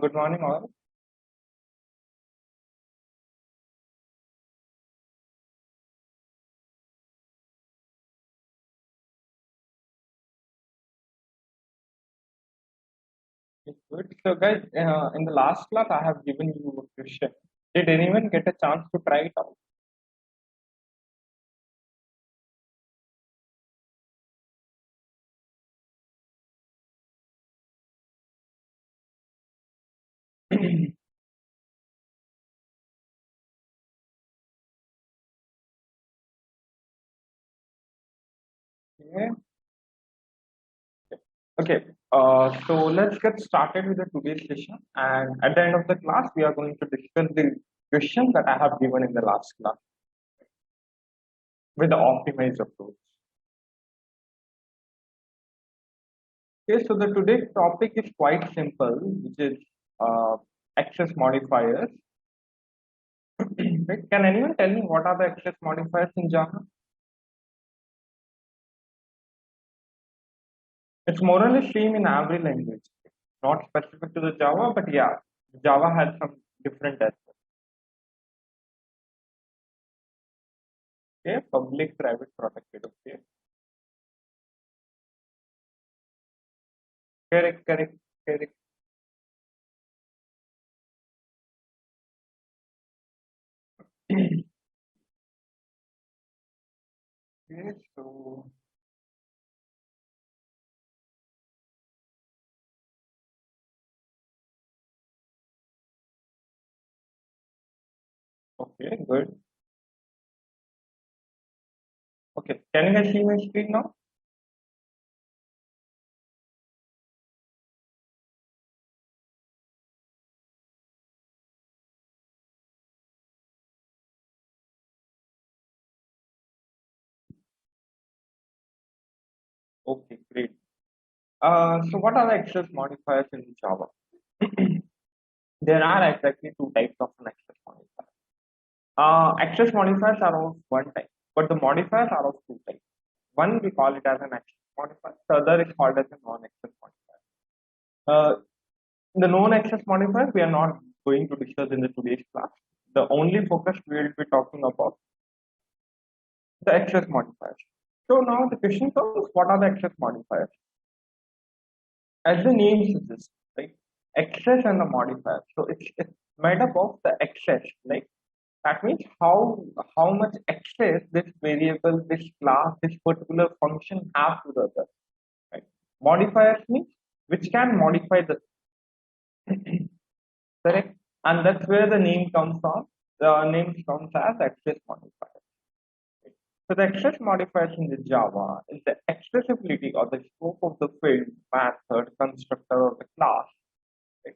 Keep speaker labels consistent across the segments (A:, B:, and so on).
A: Good morning, all. It's good. So, guys, in the last class, I have given you a question. Did anyone get a chance to try it out? Yeah. Okay. So let's get started with the today's session. And at the end of the class, we are going to discuss the question that I have given in the last class with the optimized approach. Okay. So the today's topic is quite simple, which is uh, access modifiers. Right? Can anyone tell me what are the access modifiers in Java? It's more or less same in every language, not specific to the Java, but yeah, Java has some different aspects. Okay, public, private, protected. Okay, correct, correct, correct. Okay, so okay, good. Okay, can you guys see my screen now? Okay, great. So what are the access modifiers in Java? There are exactly two types of an access modifier. Access modifiers are of one type, but the modifiers are of two types. One we call it as an access modifier, the other is called as a non-access modifier. The non-access modifiers we are not going to discuss in the today's class. The only focus we will be talking about the access modifiers. So now the question comes, what are the access modifiers? As the name suggests, right? Access and the modifier. So it's made up of the access, like that means how much access this variable, this class, this particular function have to the other. Right? Modifiers means which can modify the correct, and that's where the name comes from. The name comes as access modifier. So the access modifiers in the Java is the accessibility or the scope of the field, method, constructor, or the class. Right?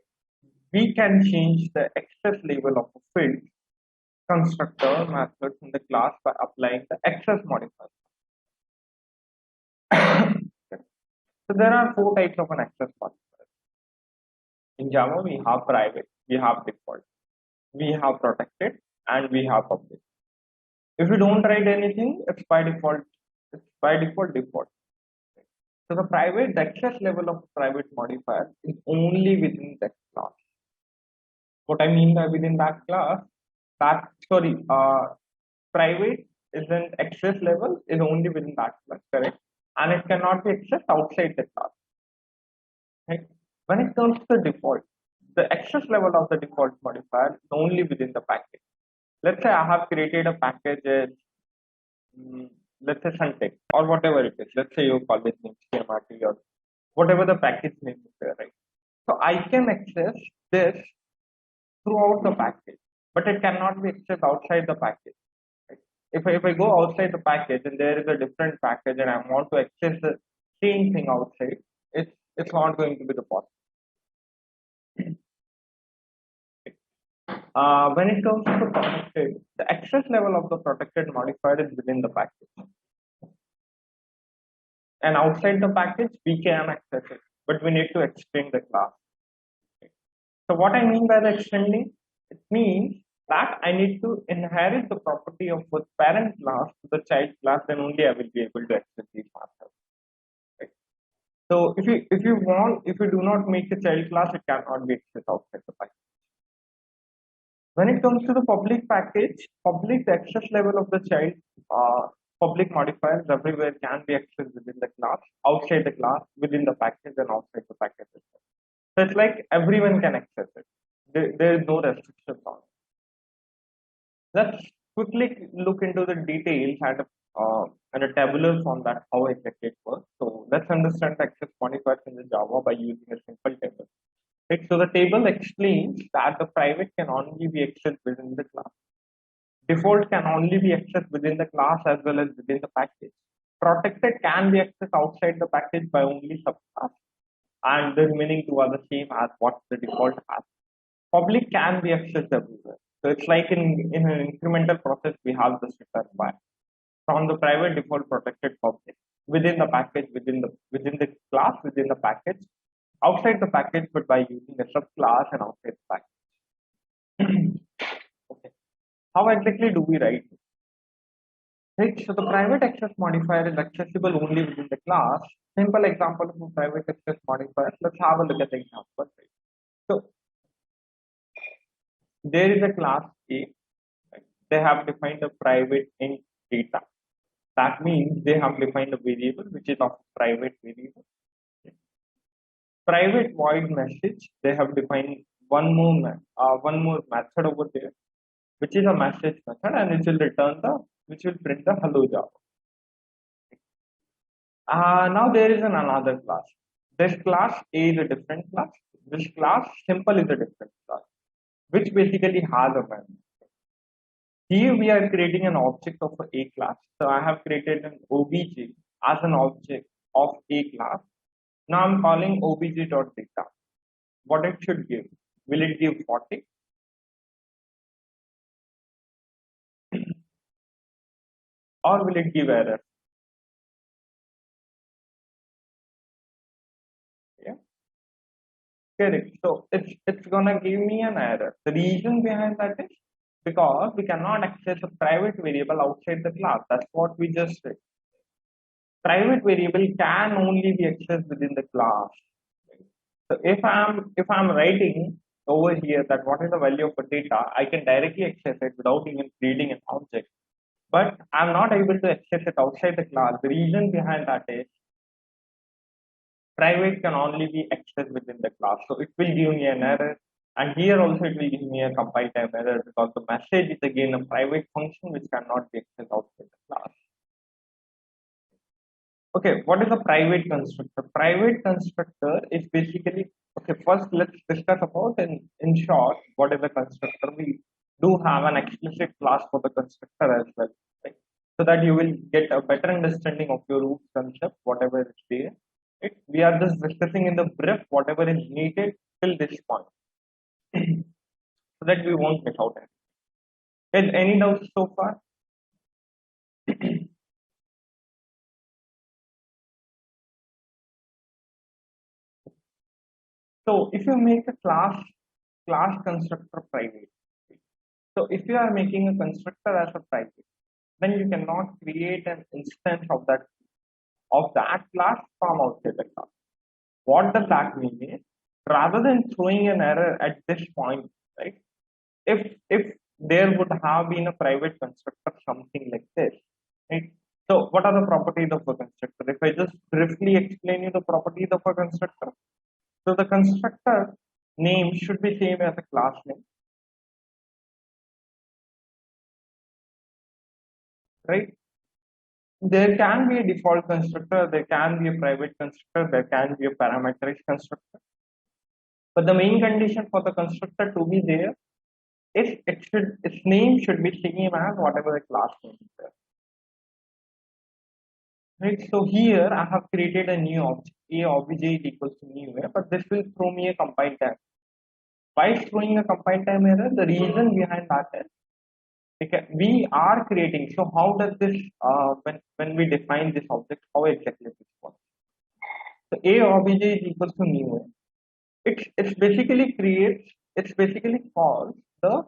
A: We can change the access level of a field, constructor, method in the class by applying the access modifier. So there are four types of an access modifier. In Java, we have private, we have default, we have protected, and we have public. If you don't write anything, it's by default. It's by default default. So the private, the access level of private modifier is only within that class. What I mean by within that class, that sorry, private isn't access level is only within that class, correct? And it cannot be accessed outside the class. Right? When it comes to the default, the access level of the default modifier is only within the package. Let's say I have created a package, mm, let's say Suntech or whatever it is. Let's say you call it CMRT or whatever the package name is there, right? So I can access this throughout the package, but it cannot be accessed outside the package. Right? If I go outside the package and there is a different package and I want to access the same thing outside, it's not going to be the possible. When it comes to protected, the access level of the protected modifier is within the package. And outside the package, we can access it, but we need to extend the class. So what I mean by the extending, it means that I need to inherit the property of the parent class to the child class, then only I will be able to access these methods. Right? So if you do not make a child class, it cannot be accessed outside the package. When it comes to the public package, public access level of the child, public modifiers everywhere can be accessed within the class, outside the class, within the package, and outside the package itself. So it's like everyone can access it. There is no restrictions on it. Let's quickly look into the details and a tabular form that how exactly it works. So let's understand the access modifiers in the Java by using a simple table. Right, so the table explains that the private can only be accessed within the class. Default can only be accessed within the class as well as within the package. Protected can be accessed outside the package by only subclass, and the remaining two are the same as what the default has. Public can be accessed everywhere. So it's like in an incremental process, we have this return by from the private default protected public within the package, within the class, within the package, outside the package, but by using a subclass and outside the package. Okay. How exactly do we write it? Right. So the private access modifier is accessible only within the class. Simple example of a private access modifier. Let's have a look at the example. Right. So there is a class A. Right. They have defined a private int data. That means they have defined a variable which is of private variable. Private void message. They have defined one more method over there, which is a message method, and which will print the hello Java. Now there is another class. This class A is a different class. This class simple is a different class, which basically has a method. Here we are creating an object of a class. So I have created an obj as an object of a class. Now I'm calling obj.data. What it should give? Will it give 40? Or will it give error? Yeah, correct. So it's gonna give me an error. The reason behind that is because we cannot access a private variable outside the class. That's what we just said. Private variable can only be accessed within the class. So if I'm writing over here that what is the value of a data, I can directly access it without even creating an object. But I'm not able to access it outside the class. The reason behind that is private can only be accessed within the class. So it will give me an error. And here also it will give me a compile time error because the message is again a private function which cannot be accessed outside the class. Okay, what is a private constructor? Private constructor is basically, okay, first let's discuss about in short, what is a constructor? We do have an explicit class for the constructor as well, right? So that you will get a better understanding of your root concept, whatever is there. Right? We are just discussing in the brief whatever is needed till this point, so that we won't miss out anything. Is any doubts so far? So if you make a class constructor private, so if you are making a constructor as a private, then you cannot create an instance of that class from outside the class. What does that mean is rather than throwing an error at this point, right? If there would have been a private constructor, something like this, right? So what are the properties of a constructor? If I just briefly explain you the properties of a constructor, so the constructor name should be same as the class name, right? There can be a default constructor, there can be a private constructor, there can be a parameterized constructor. But the main condition for the constructor to be there is its name should be same as whatever the class name is there. Right. So here I have created a new object. A obj is equals to new, but this will throw me a compile time. Why is throwing a compile time error? The reason behind that is because we are creating. So how does this when we define this object, how exactly this works? So a obj is equals to new. It's basically creates, it's basically calls the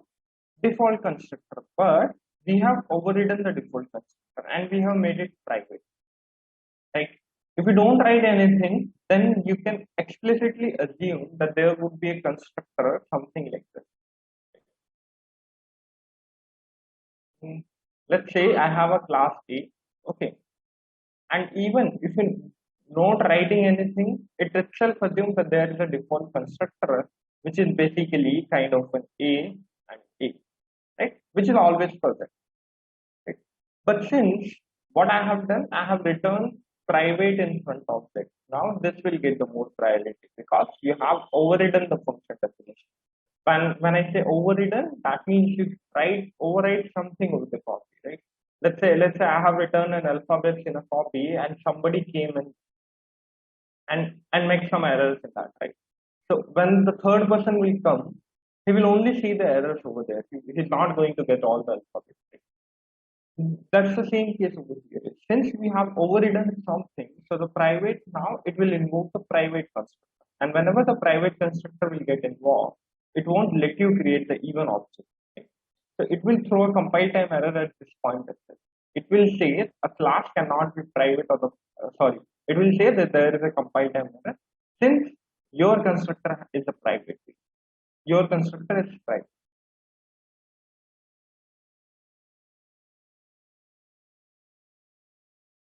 A: default constructor, but we have overridden the default constructor and we have made it private. Like if you don't write anything, then you can explicitly assume that there would be a constructor or something like this. Let's say I have a class A, okay, and even if you're not writing anything, it itself assumes that there is a default constructor, which is basically kind of an A and A, right? Which is always present, right? But since what I have done, I have returned private in front of it. Now this will get the more priority because you have overridden the function definition. When I say overridden, that means you override something with the copy, right? Let's say I have returned an alphabet in a copy and somebody came in and make some errors in that, right? So when the third person will come, he will only see the errors over there. He's not going to get all the alphabet. Right? That's the same case over here. Since we have overridden something, so the private now it will invoke the private constructor. And whenever the private constructor will get involved, it won't let you create the even object. Right? So it will throw a compile time error at this point itself. It will say a class cannot be private or sorry, it will say that there is a compile time error since your constructor is a private. Your constructor is private.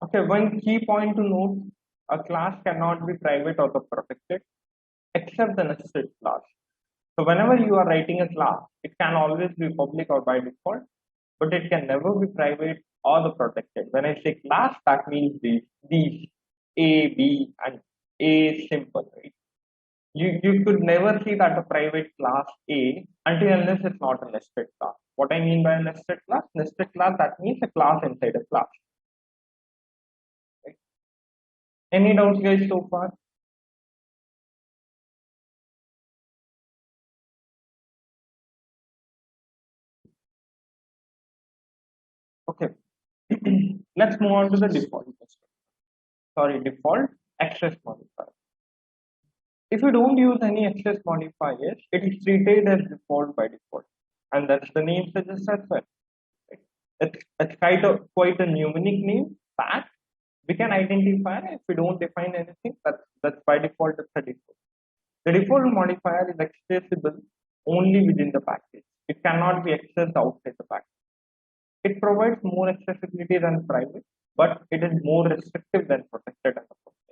A: Okay, one key point to note, a class cannot be private or the protected except the nested class. So whenever you are writing a class, it can always be public or by default, but it can never be private or the protected. When I say class, that means these A, B, and A simple, right? You could never see that a private class A until unless it's not a nested class. What I mean by a nested class? Nested class, that means a class inside a class. Right? Any doubts, guys, so far? Okay. Let's move on to the default. Sorry, default access modifier. If you don't use any access modifiers, it is treated as default by default. And that's the name suggests as well. Right? It's quite a mnemonic name, fact. We can identify if we don't define anything, that's by default it's a default. The default modifier is accessible only within the package. It cannot be accessed outside the package. It provides more accessibility than private, but it is more restrictive than protected and public.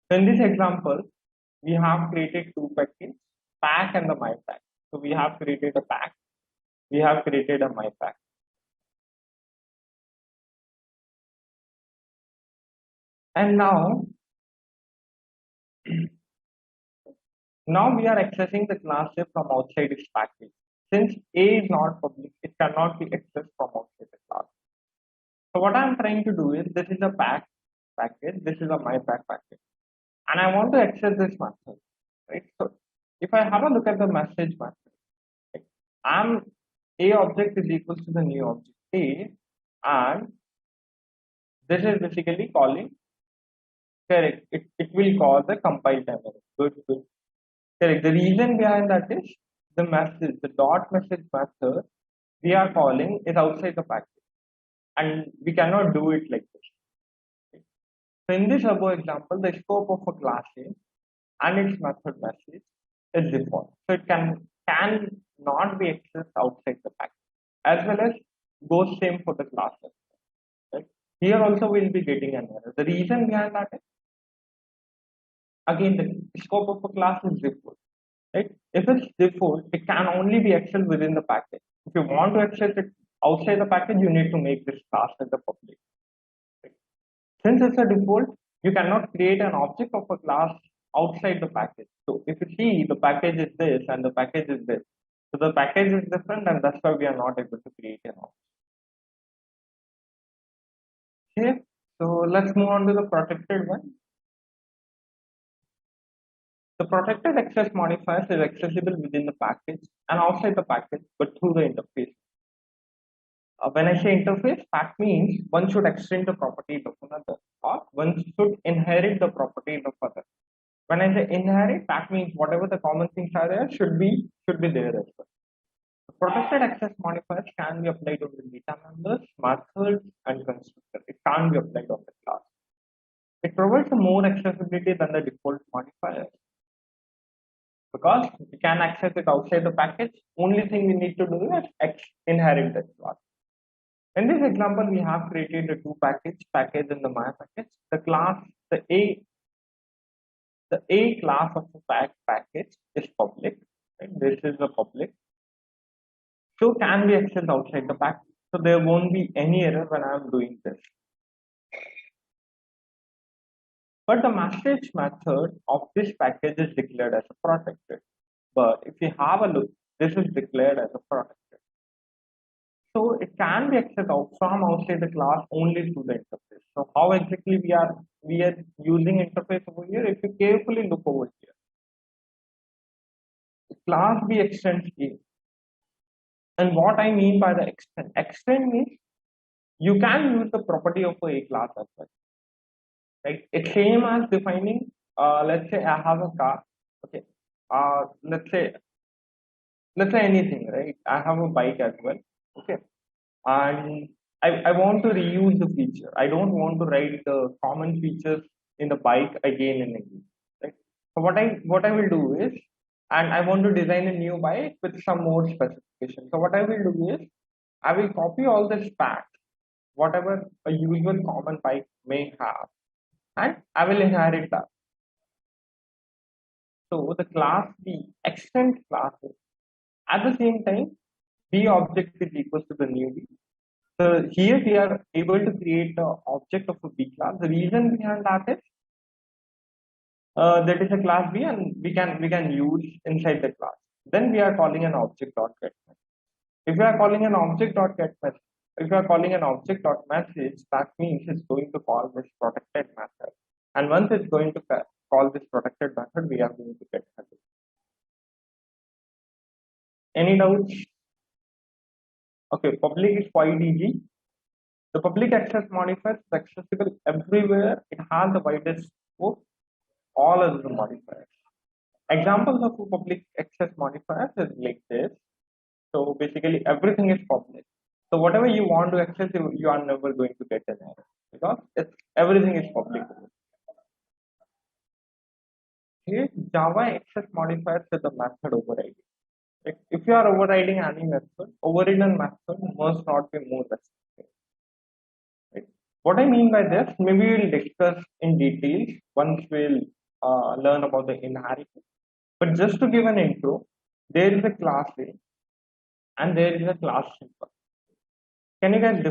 A: So in this example, we have created two packages, pack and the my pack. So we have created a pack, we have created a my pack. And now we are accessing the class A from outside its package. Since A is not public, it cannot be accessed from outside the class. So what I'm trying to do is this is a package, this is a my package, and I want to access this method, right? So if I have a look at the message method, right, I'm A object is equals to the new object A, and this is basically calling correct. It will call the compile time error. Good. Correct. The reason behind that is the message, the dot message method we are calling is outside the package, and we cannot do it like this. So in this above example, the scope of a class A and its method message is default. So it can not be accessed outside the package, as well as goes same for the classes. Right? Here also we'll be getting an error. The reason behind that is again the scope of a class is default. Right? If it's default, it can only be accessed within the package. If you want to access it outside the package, you need to make this class as a public. Right? Since it's a default, you cannot create an object of a class outside the package. So if you see the package is this and the package is this, so the package is different, and that's why we are not able to create an object. Okay, so let's move on to the protected one. The protected access modifiers is accessible within the package and outside the package, but through the interface. When I say interface, that means one should extend the property of another, or one should inherit the property of other. When I say inherit, that means whatever the common things are there should be there as well. Protected access modifiers can be applied on the data members, methods, and constructor. It can't be applied on the class. It provides more accessibility than the default modifier because we can access it outside the package. Only thing we need to do is inherit that class. In this example, we have created the two package and the my package. The class, the A class of the package is public. Right? This is the public. So can be accessed outside the package. So there won't be any error when I'm doing this. But the message method of this package is declared as a protected. But if you have a look, this is declared as a protected. So it can be accessed from outside the class only through the interface. So how exactly we are using interface over here? If you carefully look over here, class B extends A. And what I mean by the extend means you can use the property of a class as well. Right? It's same as defining. Let's say I have a car. Okay. Let's say anything, right? I have a bike as well. Okay. And I want to reuse the feature. I don't want to write the common features in the bike again and again. Right? So what I will do is, and I want to design a new bike with some more specifications. So what I will do is, I will copy all the specs, whatever a usual common bike may have, and I will inherit that. So the class B extend classes. At the same time, B object is equal to the new B. So here we are able to create the object of a B class. The reason behind that is that is a class B, and we can use inside the class. Then we are calling an object.get method. If we are calling an object.get method, if you are calling an object.message, that means it's going to call this protected method. And once it's going to call this protected method, we are going to get method. Any doubts? Okay, public is quite easy. The public access modifier is accessible everywhere. It has the widest scope, all other modifiers. Examples of public access modifiers is like this. So basically everything is public. So whatever you want to access, you are never going to get an error because everything is public. Here, Java access modifiers is the method overriding. If you are overriding any method, overridden method must not be more restrictive. Right? What I mean by this, maybe we'll discuss in details once we'll learn about the inheritance. But just to give an intro, there is a class A and there is a class simple. Can you guys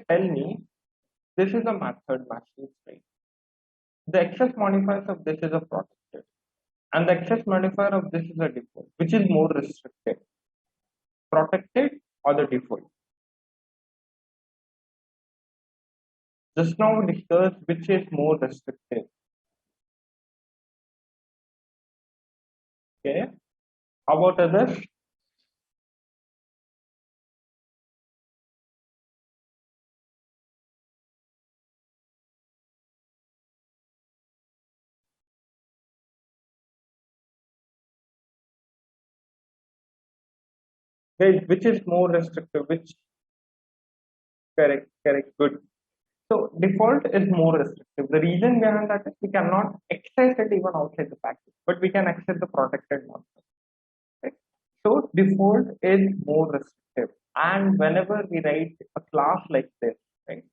A: tell me this is a method message, right? The access modifiers of this is a protected, and the access modifier of this is a default. Which is more restricted, protected or the default? Just now we discussed which is more restrictive. Okay, how about others? Which is more restrictive? Which? Correct, good. So default is more restrictive. The reason behind that is we cannot access it even outside the package, but we can access the protected one. Right? So default is more restrictive. And whenever we write a class like this, right?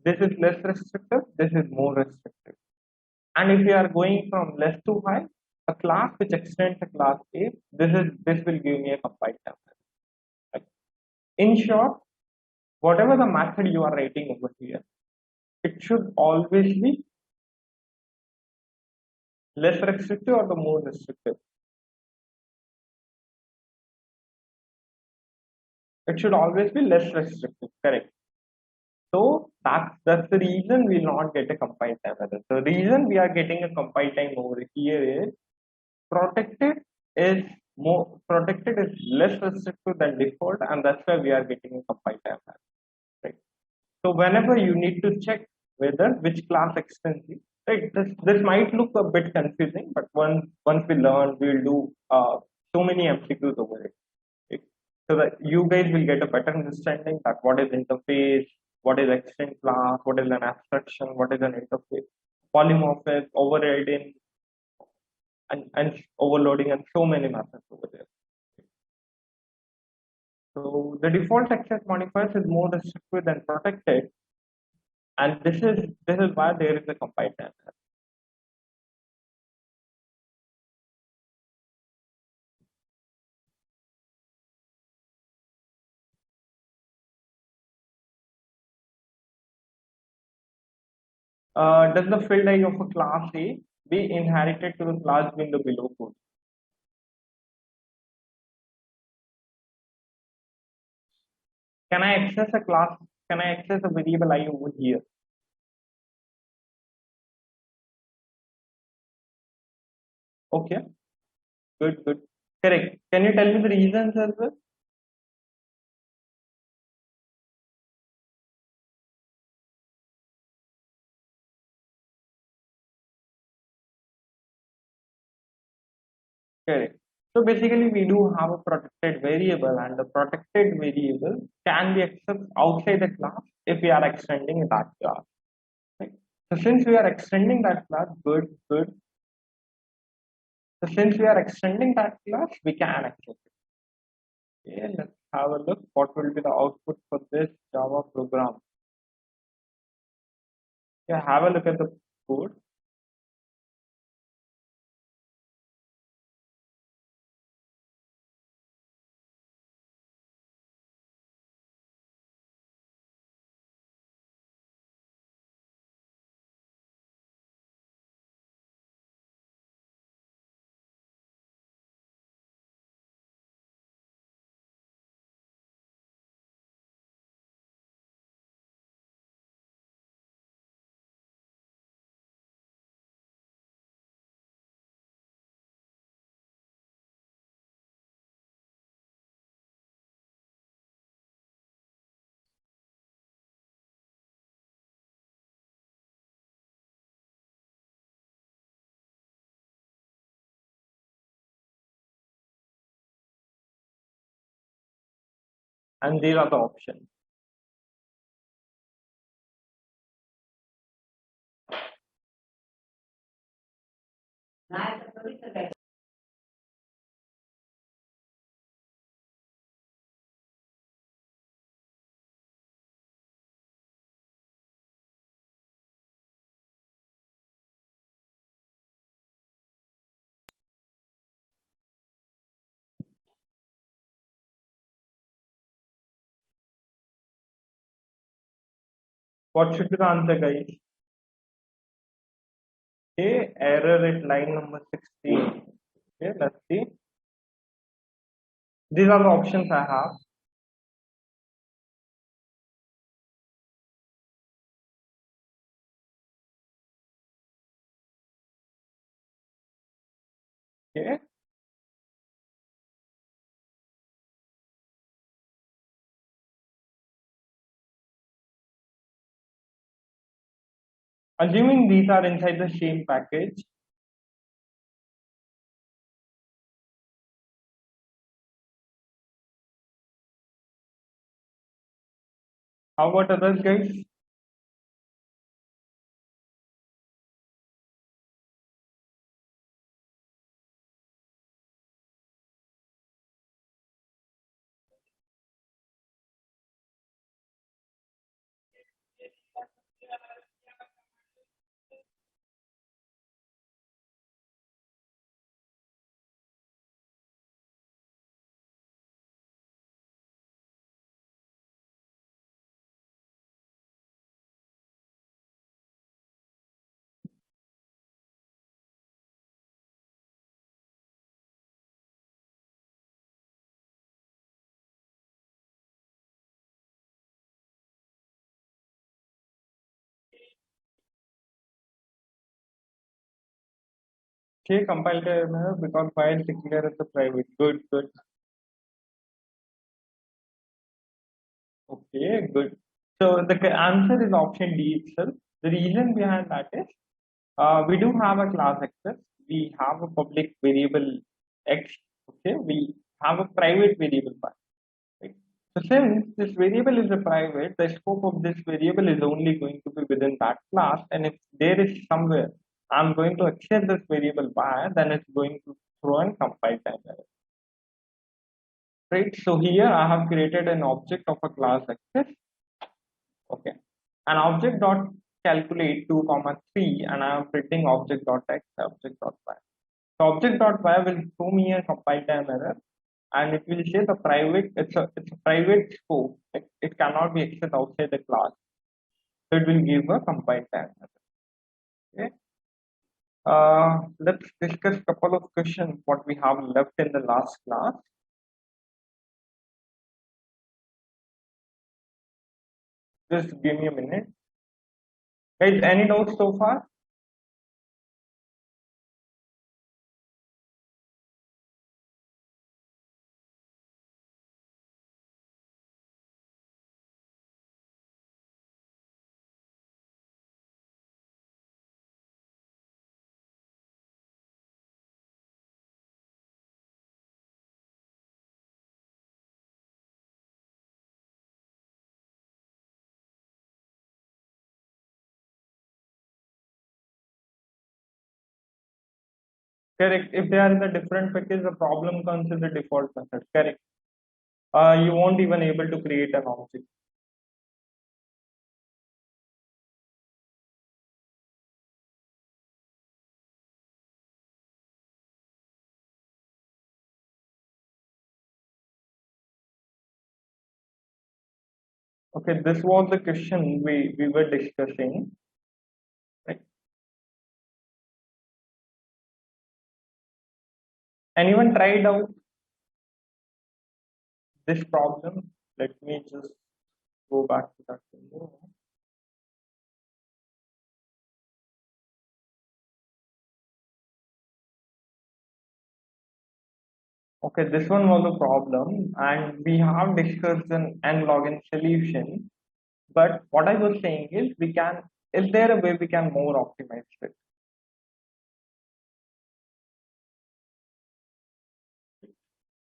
A: This is less restrictive, this is more restrictive. And if you are going from less to high, a class which extends a class A, this will give me a compile time. Right? In short, whatever the method you are writing over here, it should always be less restrictive or the more restrictive. It should always be less restrictive, correct? So that's the reason we'll not get a compile time error. The reason we are getting a compile time over here is protected is less restrictive than default, and that's why we are getting a compile time error. Right? So whenever you need to check whether which class extends it, Right. This might look a bit confusing, but once we learn, we'll do so many MCQs over it. Right? So that you guys will get a better understanding that what is interface, what is extent class, what is an abstraction, what is an interface, polymorphism, overriding, and overloading, and so many methods over there. So the default access modifiers is more restrictive than protected, and this is why there is a compiled answer. Does the field I of a class A be inherited to the class B in the below code? Can I access a class? Can I access a variable I over here? Okay, good, good. Correct. Can you tell me the reasons as well? Correct. So basically, we do have a protected variable, and the protected variable can be accessed outside the class if we are extending that class. Right? So since we are extending that class, good, good. So since we are extending that class, we can access it. Okay, let's have a look. What will be the output for this Java program? Yeah, have a look at the code. And these are the options. What should be the answer, guys? Okay, error at line number 16. Okay, let's see. These are the options I have. Okay, assuming these are inside the same package, how about others, guys? Okay, compile the error because file declared as a private. Good, good. Okay, good. So the answer is option D itself. The reason behind that is We do have a class access. We have a public variable x. Okay, we have a private variable y. Right? So since this variable is a private, the scope of this variable is only going to be within that class. And if there is somewhere I'm going to access this variable y, then it's going to throw and compile time error. Right? So here I have created an object of a class access. Okay, an object dot calculate 2 comma 3, and I am printing object dot x, object dot y. So object dot y will show me a compile time error, and it will say the private, it's a private scope. It cannot be accessed outside the class. So it will give a compile time error. Okay. Let's discuss a couple of questions what we have left in the last class. Just give me a minute. Guys, any doubts so far? Correct. If they are in a different package, the problem comes in the default method. Correct. You won't even able to create an object. Okay, this was the question we were discussing. Right? Anyone tried out this problem? Let me just go back to that window. Okay, this one was a problem, and we have discussed an n-log-n solution. But what I was saying is, is there a way we can more optimize it?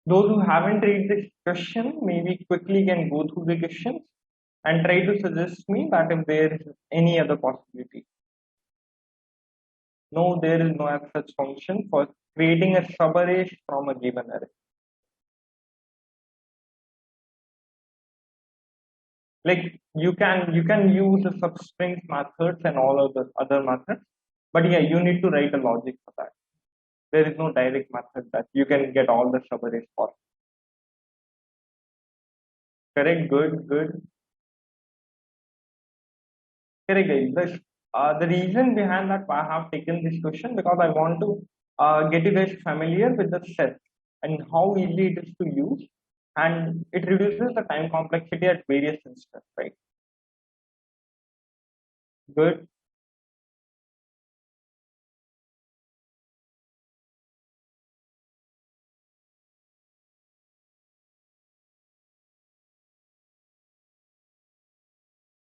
A: Those who haven't read this question, maybe quickly can go through the questions and try to suggest me that if there is any other possibility. No, there is no such function for creating a subarray from a given array. Like you can use the substrings methods and all of the other methods, but yeah, you need to write a logic for that. There is no direct method that you can get all the subarrays for. Correct, good. Correct, guys. The reason behind that I have taken this question because I want to get you guys familiar with the set and how easy it is to use, and it reduces the time complexity at various instances, right? Good.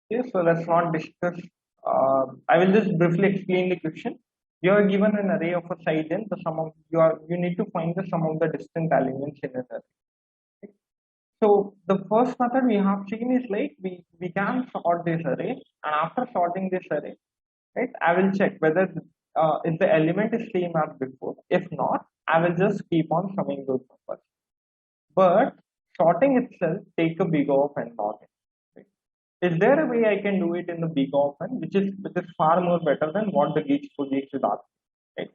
A: Yes, so let's not discuss. I will just briefly explain the question. You are given an array of a size n. The sum of you need to find the sum of the distant elements in an array. So the first method we have seen is like we can sort this array, and after sorting this array, right, I will check whether if the element is same as before. If not, I will just keep on summing those numbers. But sorting itself take a big O of n log n. Right? Is there a way I can do it in the big O of n, which is far more better than what the gauge project is asking? Right?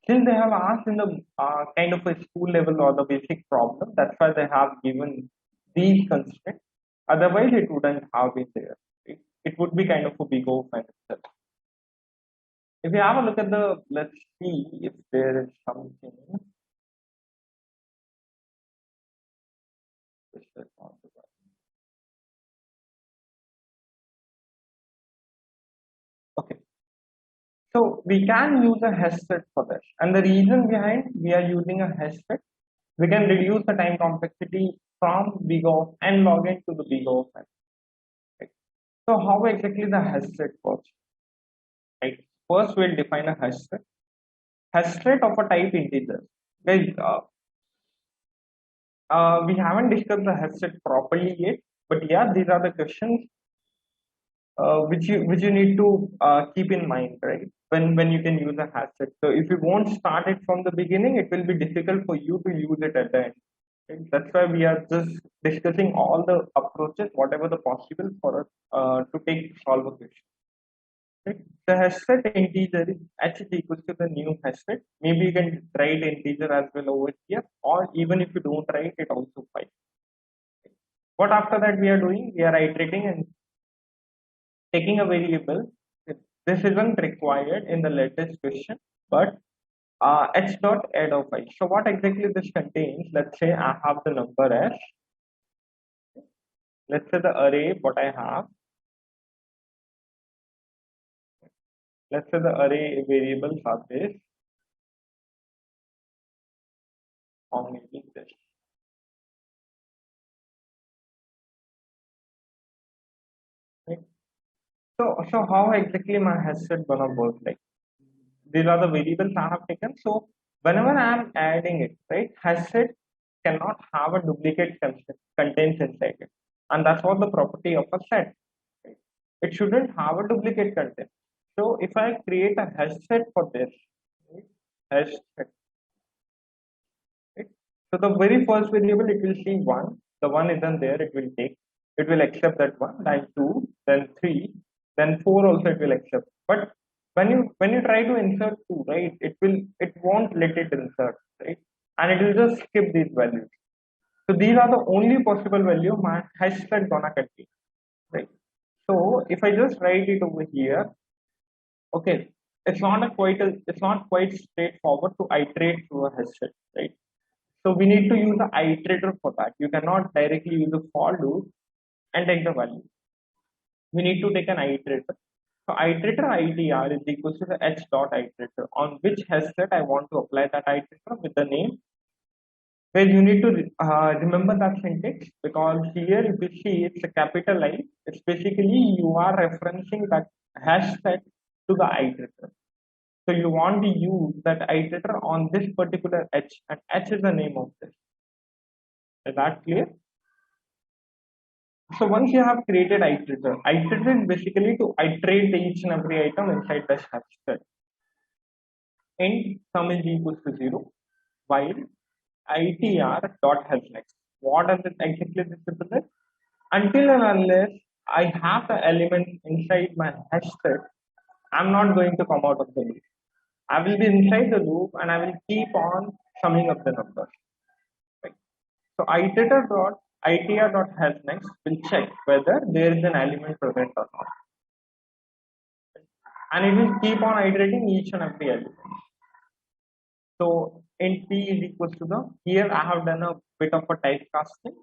A: Since they have asked in the kind of a school level or the basic problem, that's why they have given these constraints. Otherwise, it wouldn't have been there. It would be kind of a big O of n itself. If you have a look at let's see if there is something. Okay, so we can use a hash set for this, and the reason behind we are using a hash set, we can reduce the time complexity from big O of n log n to the big O of n. Right? So how exactly the hash set works? Right? First, we'll define a hash set. Hash set of a type integer. Guys, we haven't discussed the hash set properly yet, but yeah, these are the questions which you need to keep in mind, right? When you can use a hash set. So if you won't start it from the beginning, it will be difficult for you to use it at the end. Right? That's why we are just discussing all the approaches, whatever the possible for us to take to solve a question. Right? The hash set integer is h is equals to the new hash set. Maybe you can write integer as well over here, or even if you don't write it, also fine. What after that we are doing? We are iterating and taking a variable. This isn't required in the latest question, but h dot add of I. So what exactly this contains? Let's say I have the number as, let's say the array what I have. Let's say the array variables are this, or maybe this. Right? So how exactly my hash set gonna work like? These are the variables I have taken. So whenever I am adding it, right, hash set cannot have a duplicate contents inside it, and that's what the property of a set. Right? It shouldn't have a duplicate content. So if I create a hash set for this, right, hash set, right? So the very first variable it will see one. The one isn't there. It will take. It will accept that one. Then two. Then three. Then four also it will accept. But when you try to insert two, right, it won't let it insert, right, and it will just skip these values. So these are the only possible value my hash set gonna contain, right? So if I just write it over here, okay, it's not quite straightforward to iterate through a hash set, right? So we need to use the iterator for that. You cannot directly use a for loop and take the value. We need to take an iterator. So iterator ITR is equal to the h dot iterator on which hash set I want to apply that iterator with the name. Where you need to remember that syntax, because here if you see it's a capital I, it's basically you are referencing that hash set to the iterator. So you want to use that iterator on this particular h, and h is the name of this. Is that clear? So once you have created iterator is basically to iterate each and every item inside the hash set. Int sum is equals to 0, while itr dot has next. What does it exactly represent? Until and unless I have the element inside my hash set, I'm not going to come out of the loop. I will be inside the loop and I will keep on summing up the numbers. Right? So itr dot has next will check whether there is an element present or not. And it will keep on iterating each and every element. So int p is equals to the, here I have done a bit of a typecasting.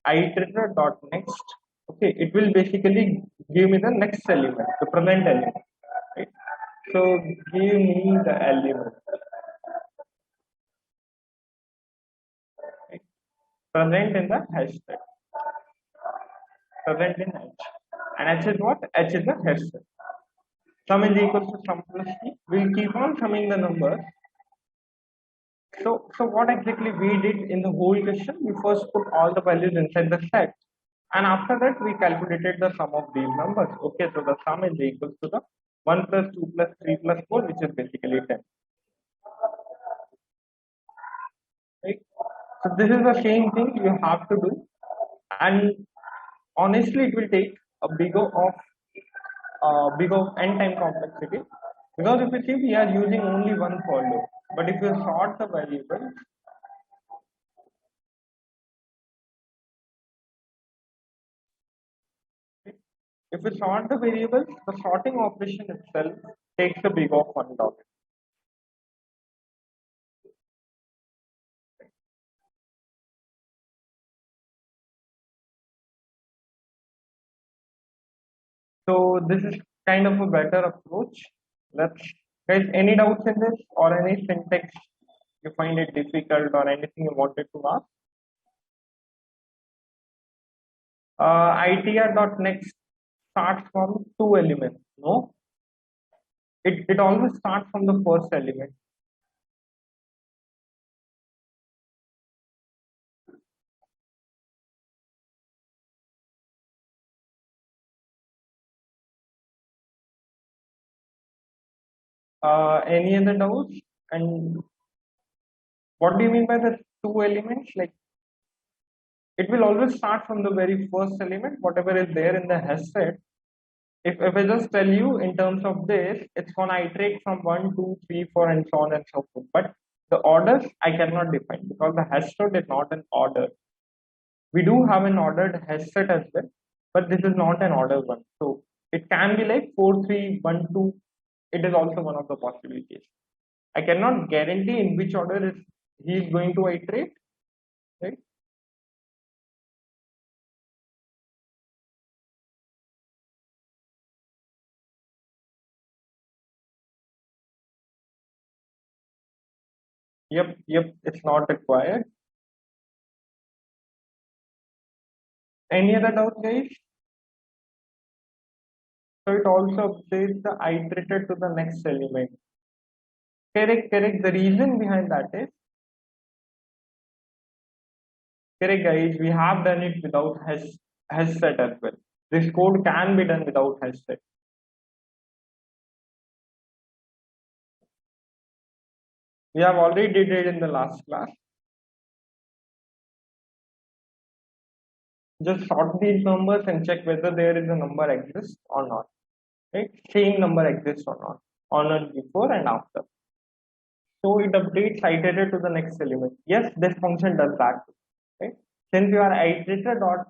A: Iterator dot next. Okay, it will basically give me the next element, the present element. Right? So give me the element. Right? Present in the hash set. Present in h. And h is what? H is the hash set. Sum is equals to sum plus t. We'll keep on summing the numbers. So what exactly we did in the whole question? We first put all the values inside the set, and after that we calculated the sum of these numbers. Okay, so the sum is equals to the 1 plus 2 plus 3 plus 4, which is basically 10. Right? So this is the same thing you have to do, and honestly, it will take a big of n time complexity, because if you see we are using only one for loop, but if you sort the variables, if we sort the variables, the sorting operation itself takes a big of one dot. So this is kind of a better approach. Let's, guys, any doubts in this or any syntax you find it difficult or anything you wanted to ask? ITR dot next starts from two elements. No, it always starts from the first element. Any other doubts? And what do you mean by the two elements? Like it will always start from the very first element, whatever is there in the hash set. If I just tell you in terms of this, it's gonna iterate from 1, 2, 3, 4, and so on and so forth. But the orders I cannot define because the hash set is not an order. We do have an ordered hash set as well, but this is not an order one. So it can be like 4, 3, 1, 2. It is also one of the possibilities. I cannot guarantee in which order is he is going to iterate, right? Yep, it's not required. Any other doubt, guys? So it also updates the iterator to the next element. Correct. The reason behind that is, correct, guys, we have done it without hash set as well. This code can be done without hash set. We have already did it in the last class. Just sort these numbers and check whether there is a number exists or not. Right? Same number exists or not on and before and after. So it updates iterator to the next element. Yes, this function does that. Right? Since you are iterator dot,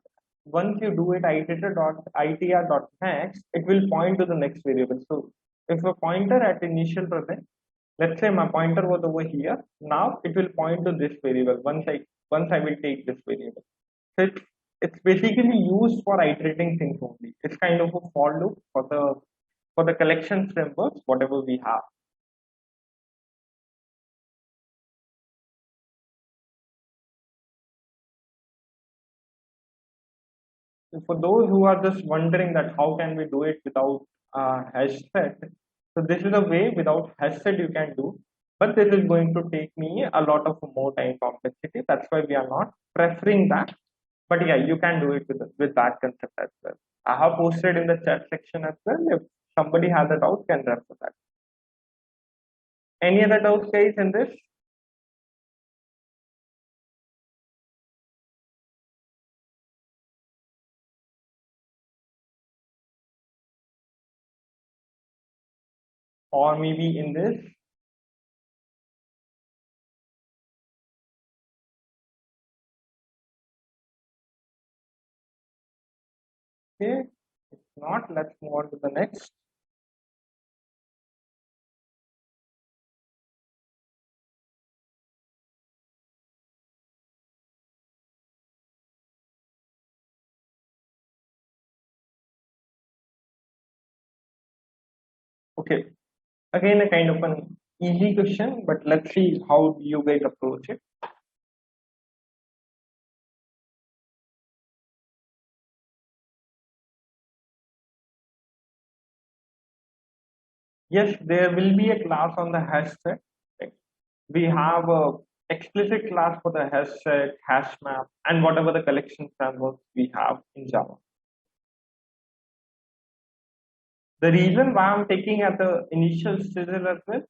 A: once you do it iterator dot itr dot next, it will point to the next variable. So if a pointer at initial present, let's say my pointer was over here, now it will point to this variable once I will take this variable. So it's basically used for iterating things only. It's kind of a for loop for the collection frameworks, whatever we have. So for those who are just wondering that how can we do it without hash set, so this is a way without hash set you can do, but this is going to take me a lot of more time complexity. That's why we are not preferring that. But yeah, you can do it with that concept as well. I have posted in the chat section as well. If somebody has a doubt, can refer that. Any other doubts, guys, in this? Or maybe in this? Okay, if not, let's move on to the next. Okay, again, a kind of an easy question, but let's see how you guys approach it. Yes, there will be a class on the hash set. Right? We have a explicit class for the hash set, hash map, and whatever the collection frameworks we have in Java. The reason why I'm taking at the initial stages as well,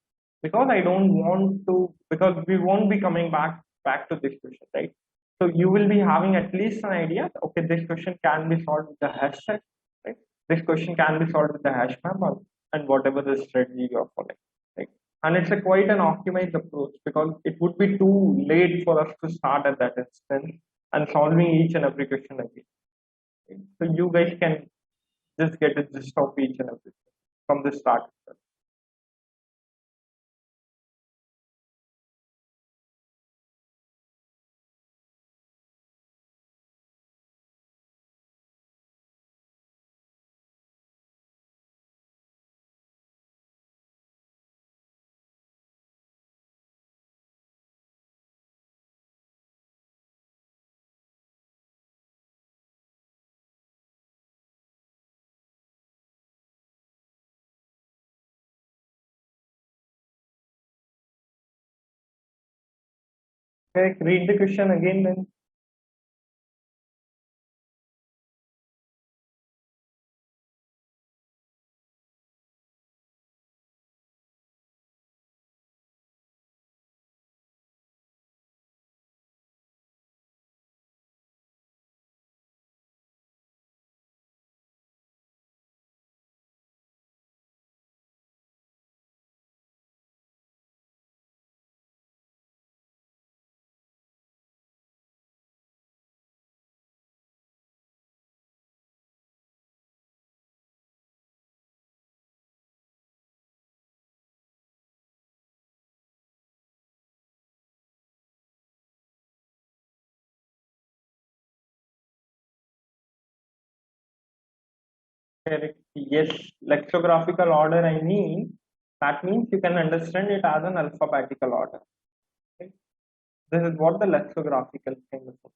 A: because I don't want to, because we won't be coming back to this question, right? So you will be having at least an idea. Okay, this question can be solved with the hash set, right? This question can be solved with the hash map and whatever the strategy you are following, right? And it's a quite an optimized approach because it would be too late for us to start at that instance and solving each and every question again. Right? So you guys can just get a gist of each and everything from the start. Okay, read the question again then. Correct. Yes, lexicographical order, I mean, that means you can understand it as an alphabetical order. Okay? This is what the lexicographical thing is.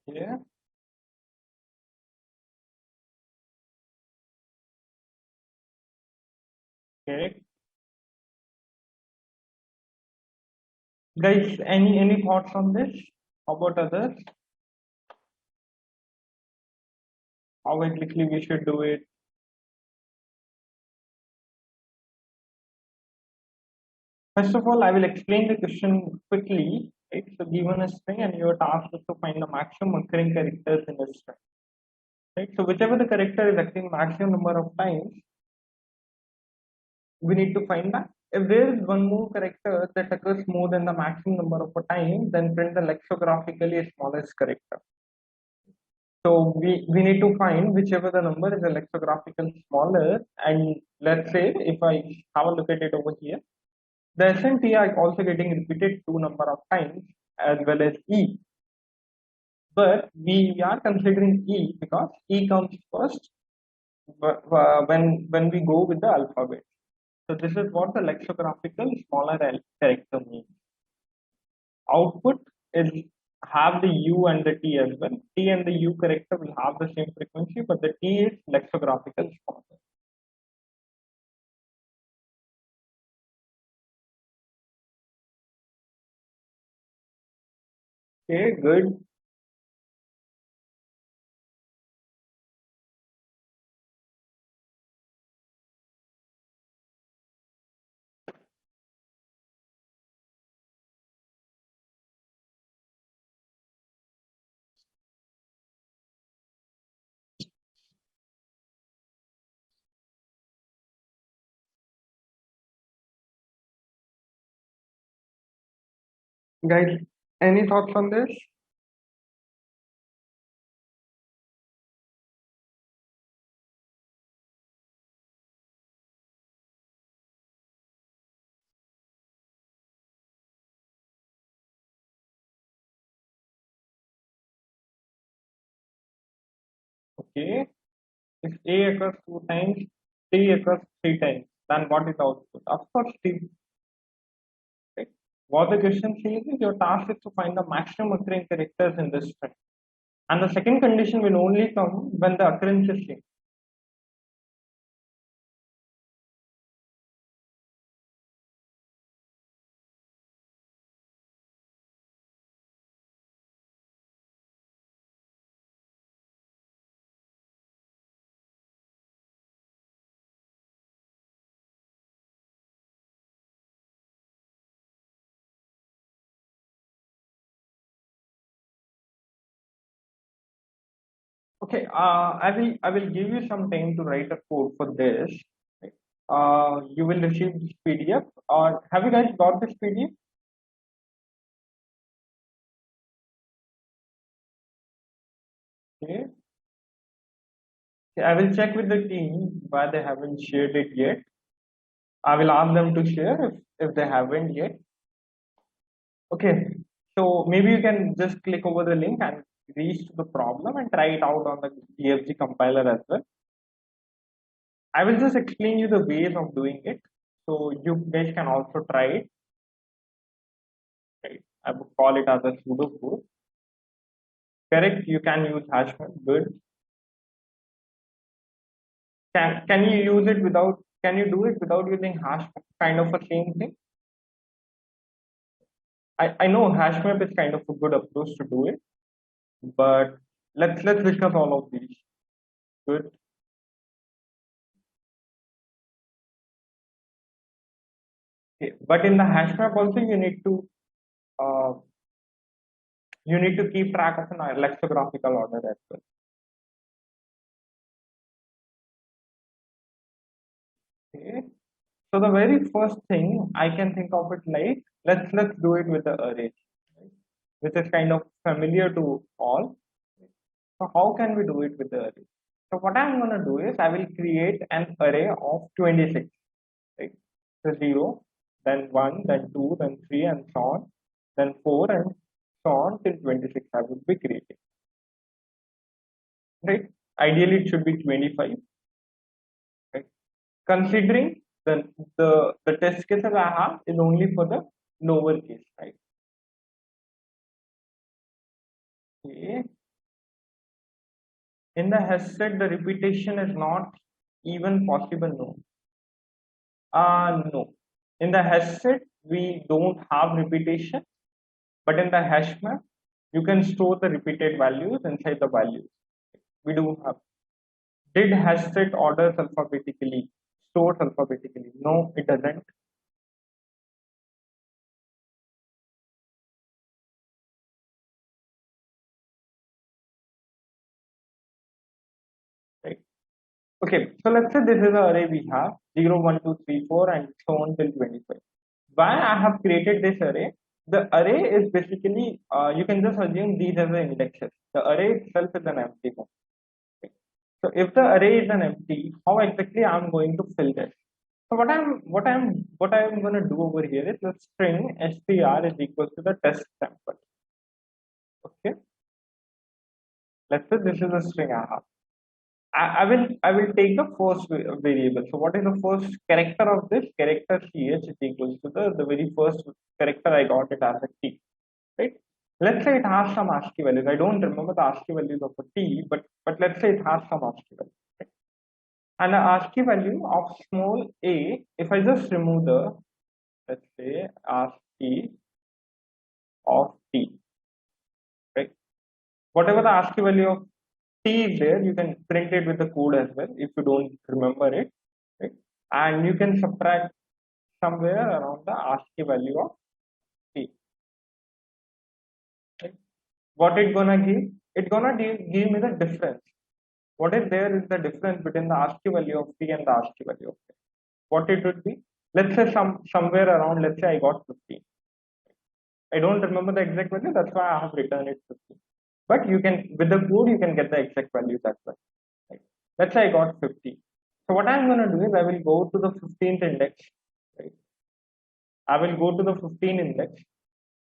A: Okay. Okay. Guys, any thoughts on this? How about others? How exactly we should do it? First of all, I will explain the question quickly. Right? So given a string and your task is to find the maximum occurring characters in the string. Right? So whichever the character is occurring maximum number of times, we need to find that. If there is one more character that occurs more than the maximum number of a time, then print the lexicographically smallest character. So we need to find whichever the number is a lexicographical smaller, and let's say if I have a look at it over here, the S and T are also getting repeated two number of times as well as E. But we are considering E because E comes first when we go with the alphabet. So this is what the lexicographical smaller character means. Output is have the U and the T as well. T and the U character will have the same frequency, but the T is lexicographical smaller. Okay, good. Guys, any thoughts on this? Okay. If A occurs two times, T occurs three times, then what is the output? Of course, T. Right? What the question says is your task is to find the maximum occurring characters in this string. And the second condition will only come when the occurrence is same. Okay, I will give you some time to write a code for this. You will receive this PDF, or have you guys got this PDF? Okay, I will check with the team why they haven't shared it yet. I will ask them to share if they haven't yet. Okay, so maybe you can just click over the link and reach to the problem and try it out on the DFG compiler as well. I will just explain you the ways of doing it, so you guys can also try it. Right? I would call it as a pseudo code. Correct? You can use hashmap. Good. Can you use it without? Can you do it without using hashmap? Kind of a same thing. I know hashmap is kind of a good approach to do it, but let's discuss all of these. Good. Okay. But in the hashmap also uh, you need to keep track of an lexicographical order as well. Okay. So the very first thing I can think of it like let's do it with the array, right? Which is kind of familiar to all. So how can we do it with the array? So what I'm going to do is I will create an array of 26, right? So 0, then 1, then 2, then 3, and so on, then 4, and so on till 26 I will be creating, right? Ideally it should be 25, right? Considering the test cases I have is only for the lower case, right? Okay. In the hash set, the repetition is not even possible. No. No. In the hash set, we don't have repetition, but in the hash map, you can store the repeated values inside the values. We do have. Did hash set orders alphabetically, stores alphabetically? No, it doesn't. Right. Okay, so let's say this is the array we have 0, 1, 2, 3, 4, and so on till 25. Why I have created this array? The array is basically, you can just assume these as the indexes. The array itself is an empty one. Okay. So if the array is an empty, how exactly I'm going to fill this? So what I'm going to do over here is the string str is equal to the test sample. Okay, let's say this is the string I have. I will take the first variable. So what is the first character of this? Character ch is equals to the very first character I got it as a t, right? Let's say it has some ASCII values. I don't remember the ASCII values of a t, but let's say it has some ASCII values. Right? And the ASCII value of small a, if I just remove the, let's say ASCII of t, right? Whatever the ASCII value of t is there, you can print it with the code as well if you don't remember it, right? And you can subtract somewhere around the ASCII value of t. Right? What it gonna give? It gonna give me the difference. What is there is the difference between the ASCII value of t and the ASCII value of t. What it would be? Let's say somewhere around. Let's say I got 15. I don't remember the exact value. That's why I have written it 15. But you can, with the code, you can get the exact values as well. Right? Let's say I got 50. So what I'm going to do is I will go to the 15th index. Right? I will go to the 15 index.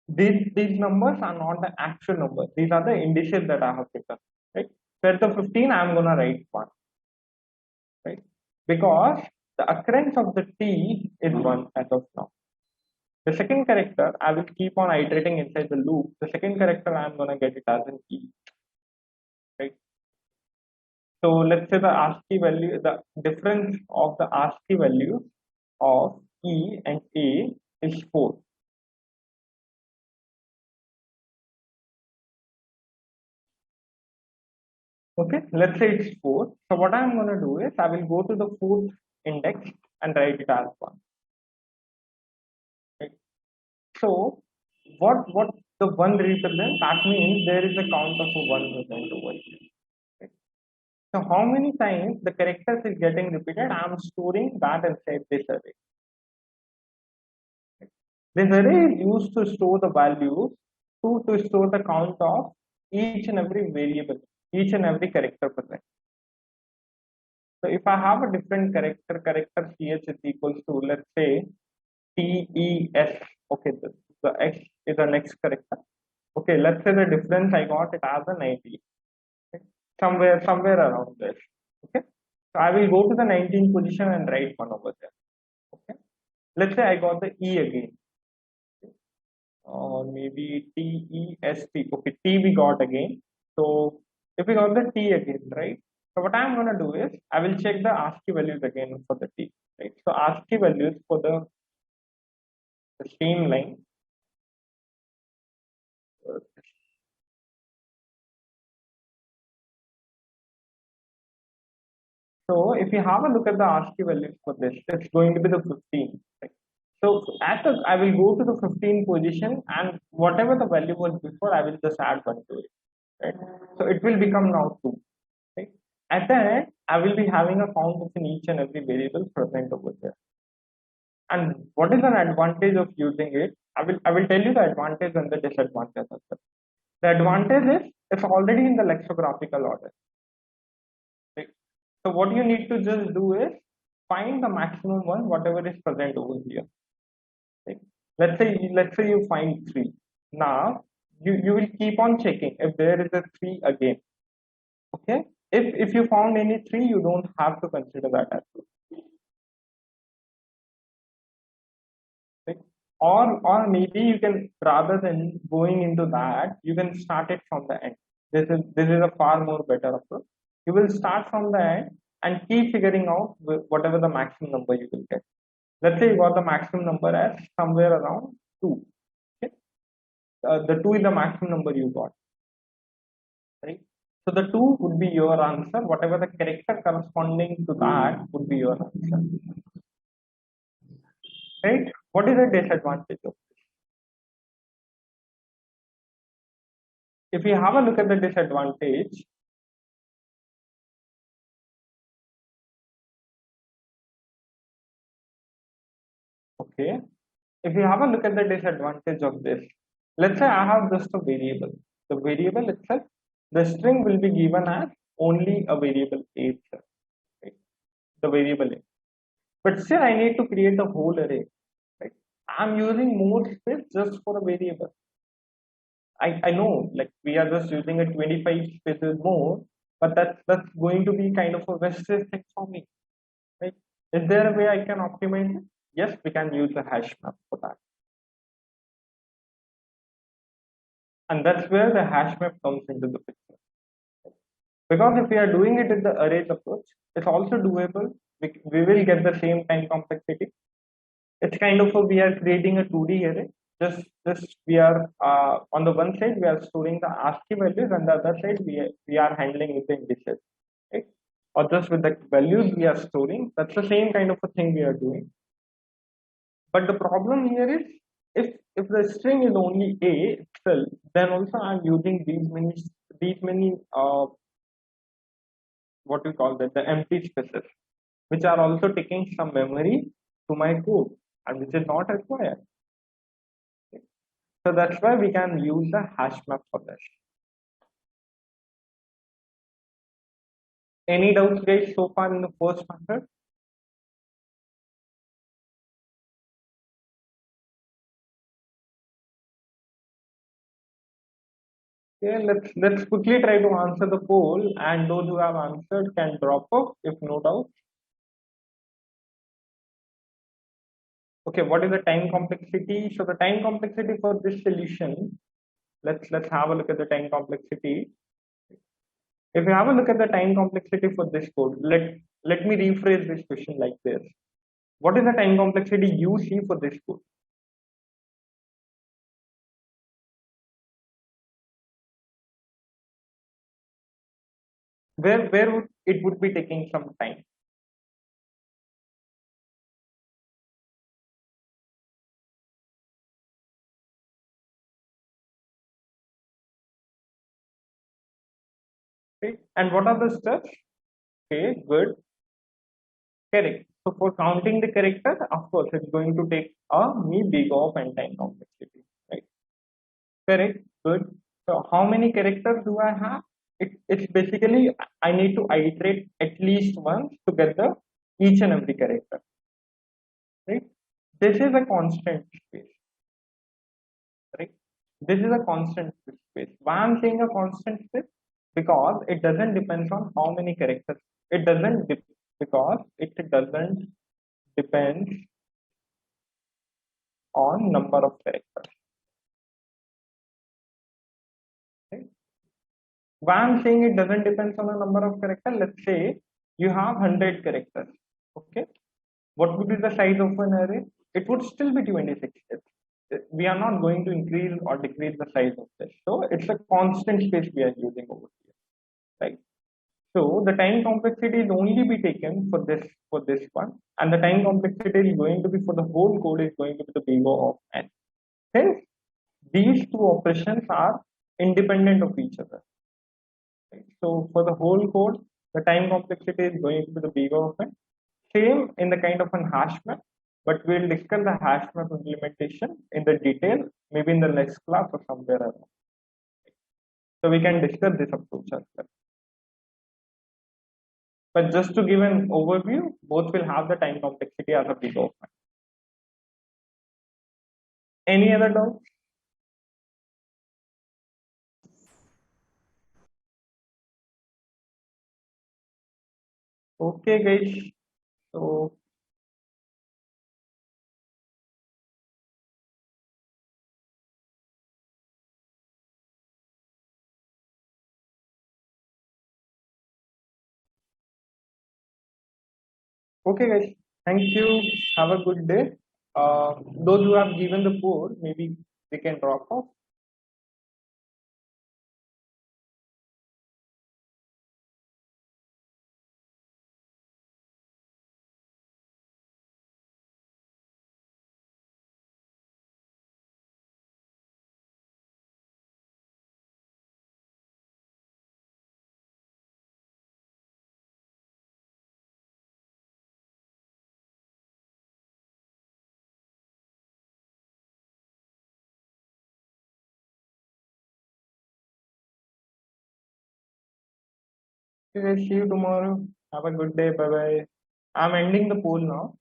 A: These numbers are not the actual numbers. These are the indices that I have written. Right? So at the 15, I'm going to write 1. Right? Because the occurrence of the t is 1 as of now. The second character, I will keep on iterating inside the loop. The second character, I'm going to get it as an e. Right? So let's say the ASCII value, the difference of the ASCII value of E and A is 4. Okay, let's say it's 4. So what I'm going to do is I will go to the 4th index and write it as 1. Right? So what the 1 represents, that means there is a count of a 1 present over here. Right? So how many times the characters is getting repeated, I'm storing that inside this array. This array is used to store the values, to store the count of each and every variable, each and every character present. So if I have a different character ch is equals to, let's say, TES. Okay, the X is the next character. Okay, let's say the difference I got it as a 90. Okay? Somewhere around this. Okay, so I will go to the 19 position and write one over there. Okay, let's say I got the E again, or maybe TEST. Okay, T we got again. So if we got the T again, right? So what I'm gonna do is I will check the ASCII values again for the T. Right. So ASCII values for the streamline. So if you have a look at the ASCII values for this, it's going to be the 15. Right? So I will go to the 15 position, and whatever the value was before, I will just add one to it. Right? So it will become now 2. Right? At the end, I will be having a count of in each and every variable present over there. And what is an advantage of using it? I will tell you the advantage and the disadvantage of it. The advantage is it's already in the lexicographical order. Right? So what you need to just do is find the maximum one, whatever is present over here. Right? Let's say you find 3. Now you will keep on checking if there is a 3 again. Okay. If you found any 3, you don't have to consider that as well. Right? Or maybe you can, rather than going into that, you can start it from the end. This is a far more better approach. You will start from the end and keep figuring out whatever the maximum number you will get. Let's say you got the maximum number as somewhere around 2. Okay? The 2 is the maximum number you got. Right? So the 2 would be your answer. Whatever the character corresponding to that would be your answer. Right? What is the disadvantage of this? If you have a look at the disadvantage, okay, if you have a look at the disadvantage of this, let's say I have just a variable. The variable itself, the string will be given as only a variable a itself, right? The variable a. But still, I need to create a whole array. Right? I'm using more space just for a variable. I know, like we are just using a 25 spaces more, but that's going to be kind of a wastage thing for me. Right? Is there a way I can optimize it? Yes, we can use a hash map for that. And that's where the hash map comes into the picture. Because if we are doing it with the arrays approach, it's also doable. We will get the same time complexity. It's kind of we are creating a 2D array. Just we are on the one side we are storing the ASCII values, and the other side we are handling with the indices, right? Or just with the values we are storing. That's the same kind of a thing we are doing. But the problem here is if the string is only a itself, then also I'm using these many what we call that, the empty spaces, which are also taking some memory to my code, and which is not required. So that's why we can use the hash map for this. Any doubts, guys, so far in the first method? Okay, let's quickly try to answer the poll, and those who have answered can drop off if no doubt. Okay, what is the time complexity? So the time complexity for this solution, let's have a look at the time complexity. If you have a look at the time complexity for this code, let me rephrase this question like this. What is the time complexity you see for this code? Where would it would be taking some time? Right? And what are the steps? Okay, good. Correct. So for counting the characters, of course, it's going to take a me big of n time complexity, right? Correct. Good. So how many characters do I have? It's basically I need to iterate at least once to get the each and every character, right? This is a constant space, right? This is a constant space. Why I'm saying a constant space? Because it doesn't depend on how many characters. It doesn't because it doesn't depend on number of characters. Right? Why I'm saying it doesn't depend on the number of characters. Let's say you have 100 characters. Okay, what would be the size of an array? It would still be 26. We are not going to increase or decrease the size of this. So it's a constant space we are using over here, right? So the time complexity is only be taken for this one, and the time complexity is going to be for the whole code is going to be the big O of n. Hence, these two operations are independent of each other. Right? So for the whole code, the time complexity is going to be the big O of n. Same in the kind of an hash map, but we'll discuss the hash map implementation in the detail, maybe in the next class or somewhere around. So we can discuss this approach as well. But just to give an overview, both will have the time complexity as a big O. Any other doubt? Okay, guys. So okay, guys. Thank you. Have a good day. Those who have given the code, maybe they can drop off. Okay, guys. See you tomorrow. Have a good day. Bye bye. I'm ending the poll now.